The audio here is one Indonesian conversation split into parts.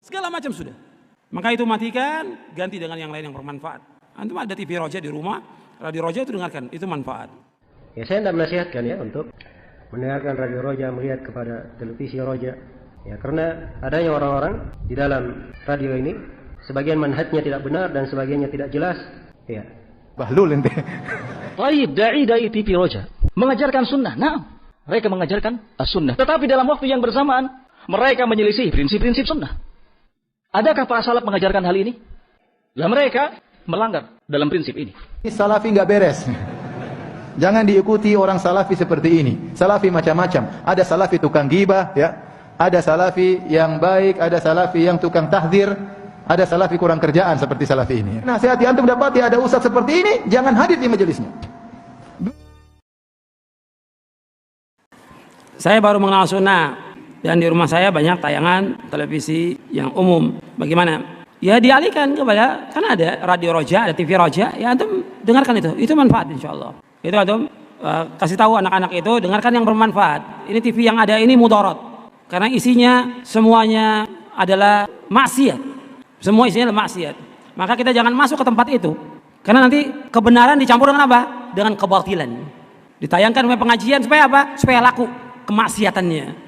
Segala macam sudah. Maka itu matikan, ganti dengan yang lain yang bermanfaat. Antum ada TV Roja di rumah, radio Roja itu dengarkan, itu manfaat. Ya, saya tidak menasihatkan ya untuk mendengarkan radio Roja, melihat kepada televisi Roja. Ya, karena adanya orang-orang di dalam radio ini, sebagian manhajnya tidak benar dan sebagiannya tidak jelas. Ya. Bahlul ente. Baik, dai TV Roja mengajarkan sunnah. Nah, mereka mengajarkan as-sunnah. Tetapi dalam waktu yang bersamaan, mereka menyelisih prinsip-prinsip sunnah. Adakah para salaf mengajarkan hal ini? Lah mereka melanggar dalam prinsip ini. Salafi nggak beres. Jangan diikuti orang salafi seperti ini. Salafi macam-macam. Ada salafi tukang ghibah, ya. Ada salafi yang baik, ada salafi yang tukang tahdzir, ada salafi kurang kerjaan seperti salafi ini. Nasihat yang antum dapati ada ustaz seperti ini, jangan hadir di majelisnya. Saya baru mengenal sunnah. Dan di rumah saya banyak tayangan televisi yang umum. Bagaimana? Ya dialihkan kepada, kan ada radio Roja, ada TV Roja. Ya antum dengarkan itu manfaat insya Allah. Itu antum kasih tahu anak-anak itu, dengarkan yang bermanfaat. Ini TV yang ada ini mudarat. Karena isinya semuanya adalah maksiat. Semua isinya adalah maksiat. Maka kita jangan masuk ke tempat itu. Karena nanti kebenaran dicampur dengan apa? Dengan kebatilan. Ditayangkan oleh pengajian supaya apa? Supaya laku kemaksiatannya.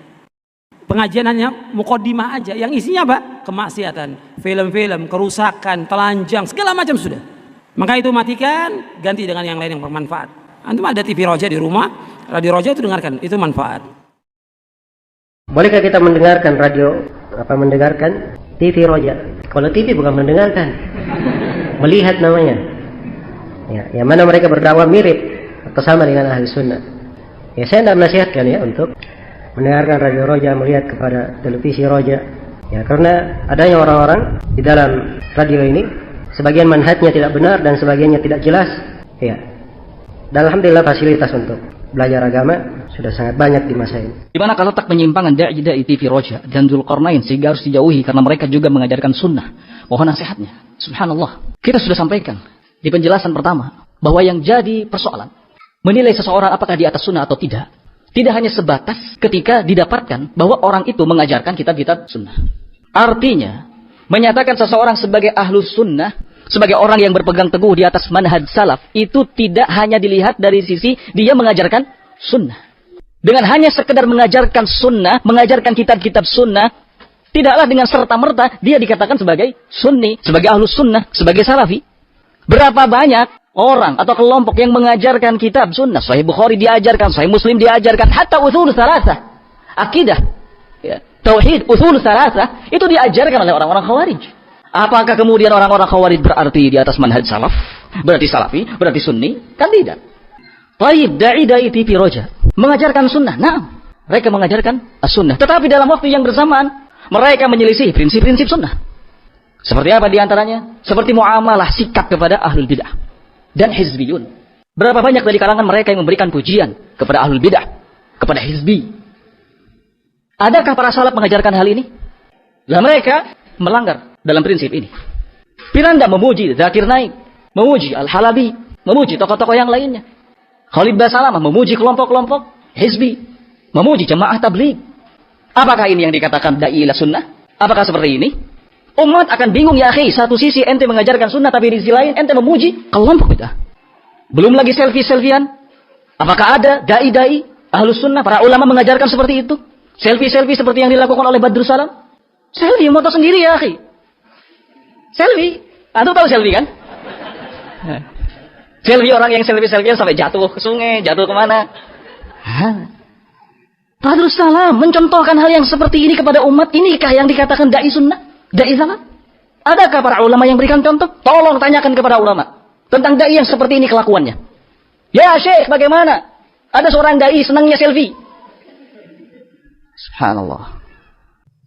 Pengajian hanya mukaddimah aja, yang isinya apa? Kemaksiatan, film-film, kerusakan, telanjang, segala macam sudah. Maka itu matikan, ganti dengan yang lain yang bermanfaat. Antum ada TV Roja di rumah, radio Roja itu dengarkan, itu manfaat. Bolehkah kita mendengarkan mendengarkan TV Roja? Kalau TV bukan mendengarkan, melihat namanya. Ya, yang mana mereka berdakwah mirip atau sama dengan ahli sunnah. Ya, saya tidak menasihatkan ya untuk mendengarkan radio Roja, melihat kepada televisi Roja. Ya, karena adanya orang-orang di dalam radio ini, sebagian manhajnya tidak benar dan sebagiannya tidak jelas. Ya. Dan alhamdulillah fasilitas untuk belajar agama sudah sangat banyak di masa ini. Di mana kalau tak penyimpangan dai TV Roja dan Dzulqarnain sehingga harus dijauhi karena mereka juga mengajarkan sunnah. Mohon nasihatnya. Subhanallah. Kita sudah sampaikan di penjelasan pertama bahwa yang jadi persoalan menilai seseorang apakah di atas sunnah atau tidak. Tidak hanya sebatas ketika didapatkan bahwa orang itu mengajarkan kitab-kitab sunnah. Artinya, menyatakan seseorang sebagai ahlus sunnah, sebagai orang yang berpegang teguh di atas manhaj salaf, itu tidak hanya dilihat dari sisi dia mengajarkan sunnah. Dengan hanya sekedar mengajarkan sunnah, mengajarkan kitab-kitab sunnah, tidaklah dengan serta-merta dia dikatakan sebagai sunni, sebagai ahlus sunnah, sebagai salafi. Berapa banyak orang atau kelompok yang mengajarkan kitab sunnah, Sahih Bukhari diajarkan, Sahih Muslim diajarkan, hatta usul salasah, akidah, ya, tauhid, usul salasah, itu diajarkan oleh orang-orang Khawarij. Apakah kemudian orang-orang Khawarij berarti di atas manhaj salaf? Berarti salafi? Berarti sunni? Kan tidak. Baik, dai TV Roja mengajarkan sunnah. Nah, mereka mengajarkan as-sunnah. Tetapi dalam waktu yang bersamaan, mereka menyelisih prinsip-prinsip sunnah. Seperti apa diantaranya? Seperti muamalah, sikap kepada ahlul bidah dan hizbiyun. Berapa banyak dari kalangan mereka yang memberikan pujian kepada ahlul bidah, kepada hizbi. Adakah para salaf mengajarkan hal ini? Lah mereka melanggar dalam prinsip ini. Bila Anda memuji Zakir Naik, memuji Al-Halabi, memuji tokoh-tokoh yang lainnya, Khalid Basalamah memuji kelompok-kelompok hizbi, memuji jemaah tabligh. Apakah ini yang dikatakan dai ila sunnah? Apakah seperti ini? Umat akan bingung ya akhi, satu sisi ente mengajarkan sunnah tapi di sisi lain ente memuji kelompok bidah. Belum lagi selfie-selfian. Apakah ada dai-dai ahlus sunnah, para ulama mengajarkan seperti itu? Selfie-selfie seperti yang dilakukan oleh Badrus Salam? Selfie moto sendiri ya akhi. Selfie. Antum tahu selfie kan? Selfie orang yang selfie-selfian sampai jatuh ke sungai, jatuh kemana? Badrus Salam mencontohkan hal yang seperti ini kepada umat. Inikah yang dikatakan dai sunnah? Dai salaf? Adakah para ulama yang berikan contoh? Tolong tanyakan kepada ulama tentang dai yang seperti ini kelakuannya. Ya Syekh, bagaimana? Ada seorang dai senangnya selfie. Subhanallah.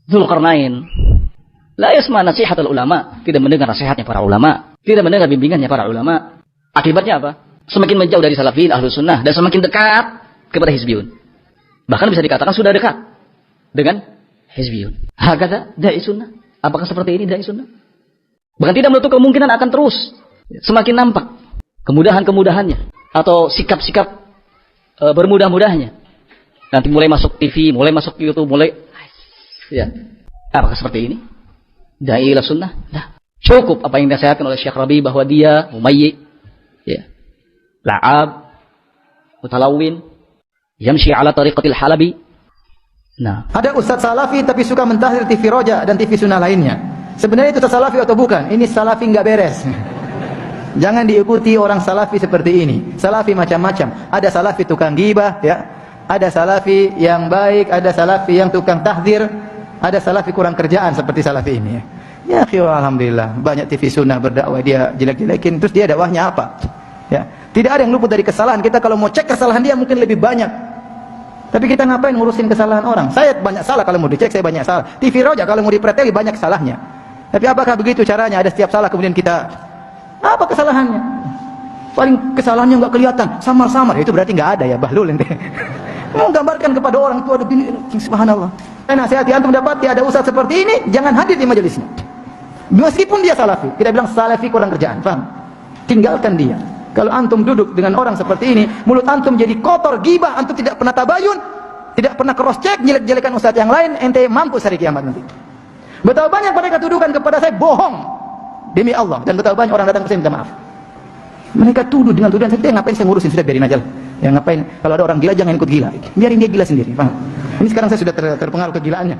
Dzulqarnain la yasma nasihatul ulama, tidak mendengar nasihatnya para ulama, tidak mendengar bimbingannya para ulama. Akibatnya apa? Semakin menjauh dari salafin, ahlus sunnah, dan semakin dekat kepada hizbiyun. Bahkan bisa dikatakan sudah dekat dengan hizbiyun. Hakadha dai sunnah. Apakah seperti ini dai sunnah? Bahkan tidak menutup kemungkinan akan terus semakin nampak kemudahan-kemudahannya atau sikap-sikap bermudah-mudahnya. Nanti mulai masuk TV, mulai masuk YouTube, mulai ya. Apakah seperti ini? dai ila sunnah? Nah, cukup apa yang dinasihatkan oleh Syekh Rabi bahwa dia mumayyi, ya, la'ab, mutalawin, yamshi ala tariqatil halabi. Nah, ada ustaz salafi tapi suka mentahdir TV Roja dan TV Sunnah lainnya. Sebenarnya itu ustaz salafi atau bukan? Ini salafi nggak beres. Jangan diikuti orang salafi seperti ini. Salafi macam-macam. Ada salafi tukang gibah, ya. Ada salafi yang baik, ada salafi yang tukang tahdir, ada salafi kurang kerjaan seperti salafi ini. Ya, alhamdulillah banyak TV Sunnah berdakwah dia jelek-jelekin, terus dia dakwahnya apa? Ya, tidak ada yang luput dari kesalahan. Kita kalau mau cek kesalahan dia mungkin lebih banyak. Tapi kita ngapain ngurusin kesalahan orang? Saya banyak salah kalau mau dicek, saya banyak salah. TV Roja kalau mau dipreteli banyak salahnya. Tapi apakah begitu caranya? Ada setiap salah kemudian kita apa kesalahannya? Paling kesalahannya nggak kelihatan, samar-samar. Itu berarti nggak ada ya, bahlul ente. Mau gambarkan kepada orang itu ada gini, subhanallah. Nasihati antum dapati ada ustaz seperti ini, jangan hadir di majelisnya. Meskipun dia salafi, kita bilang salafi kurang kerjaan, paham? Tinggalkan dia. Kalau antum duduk dengan orang seperti ini, mulut antum jadi kotor, gibah, antum tidak pernah tabayun, tidak pernah cross check, jelek-jelekan ustaz yang lain, ente mampus hari kiamat nanti. Betapa banyak mereka tuduhkan kepada saya bohong demi Allah, dan betapa banyak orang datang ke saya minta maaf. Mereka tuduh dengan tuduhan saya, ngapain saya ngurusin, sudah biarin aja lah. Ya ngapain, kalau ada orang gila jangan ikut gila, biarin dia gila sendiri, paham? Ini sekarang saya sudah terpengaruh kegilaannya.